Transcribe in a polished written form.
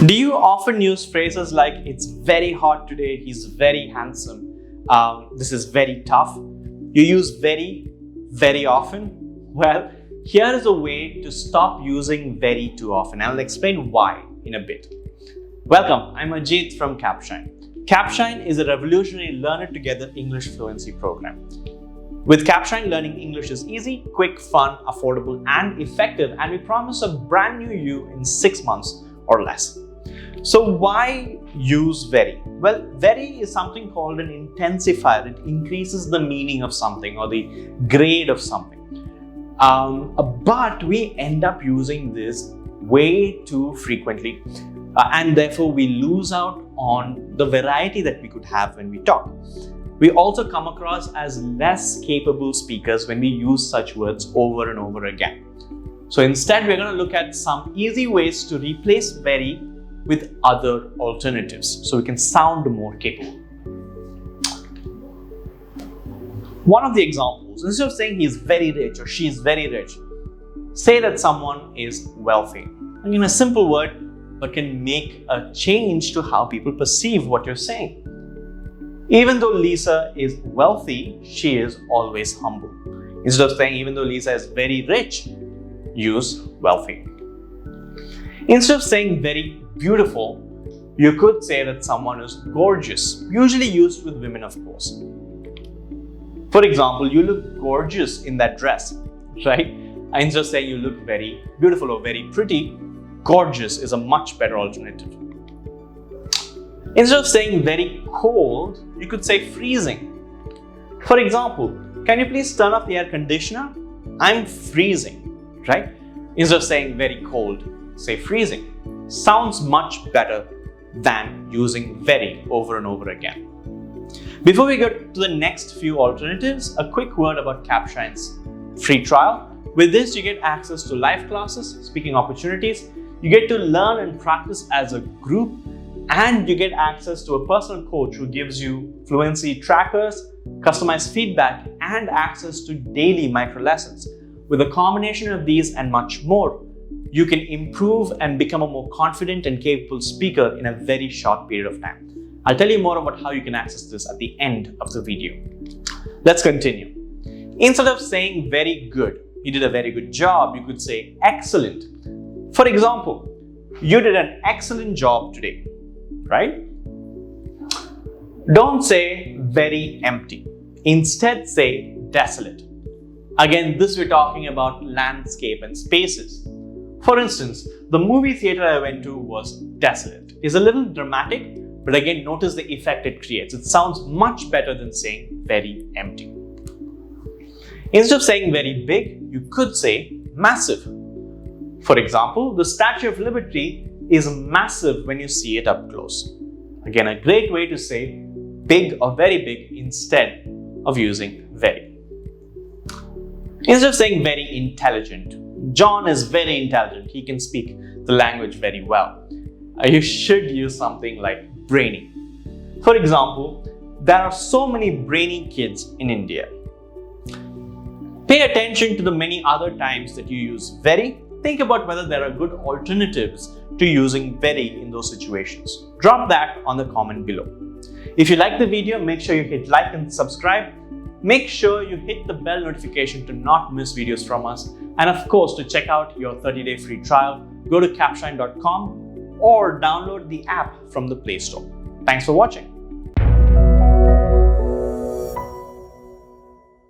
Do you often use phrases like, it's very hot today, he's very handsome, this is very tough? You use very, very often? Well, here is a way to stop using very too often. I'll explain why in a bit. Welcome, I'm Ajit from Capshine. Capshine is a revolutionary learn-it-together English fluency program. With Capshine, learning English is easy, quick, fun, affordable, and effective, and we promise a brand new you in 6 months or less. So why use very? Well, very is something called an intensifier. It increases the meaning of something or the grade of something. But we end up using this way too frequently, and therefore we lose out on the variety that we could have when we talk. We also come across as less capable speakers when we use such words over and over again. So instead, we're going to look at some easy ways to replace very with other alternatives so we can sound more capable. One of the examples, instead of saying he is very rich or she is very rich, say that someone is wealthy. Again, a simple word, but can make a change to how people perceive what you're saying. Even though Lisa is wealthy, she is always humble. Instead of saying even though Lisa is very rich, use wealthy. Instead of saying very beautiful, you could say that someone is gorgeous, usually used with women, of course. For example, you look gorgeous in that dress, right? Instead of saying you look very beautiful or very pretty, gorgeous is a much better alternative. Instead of saying very cold, you could say freezing. For example, can you please turn off the air conditioner? I'm freezing, right? Instead of saying very cold, say freezing. Sounds much better than using very over and over again. Before we go to the next few alternatives, a quick word about Capshine's free trial. With this, you get access to live classes, speaking opportunities, you get to learn and practice as a group, and you get access to a personal coach who gives you fluency trackers, customized feedback, and access to daily micro lessons. With a combination of these and much more, you can improve and become a more confident and capable speaker in a very short period of time. I'll tell you more about how you can access this at the end of the video. Let's continue. Instead of saying very good, you did a very good job, you could say excellent. For example, you did an excellent job today, right? Don't say very empty. Instead, say desolate. Again, this we're talking about landscape and spaces. For instance, the movie theater I went to was desolate. It's a little dramatic, but again, notice the effect it creates. It sounds much better than saying very empty. Instead of saying very big, you could say massive. For example, the Statue of Liberty is massive when you see it up close. Again, a great way to say big or very big instead of using very. Instead of saying very intelligent, John is very intelligent. He can speak the language very well. You should use something like brainy. For example, there are so many brainy kids in India. Pay attention to the many other times that you use very. Think about whether there are good alternatives to using very in those situations. Drop that on the comment below. If you like the video, make sure you hit like and subscribe. Make sure you hit the bell notification to not miss videos from us. And of course, to check out your 30-day free trial, go to capshine.com or download the app from the Play Store. Thanks for watching.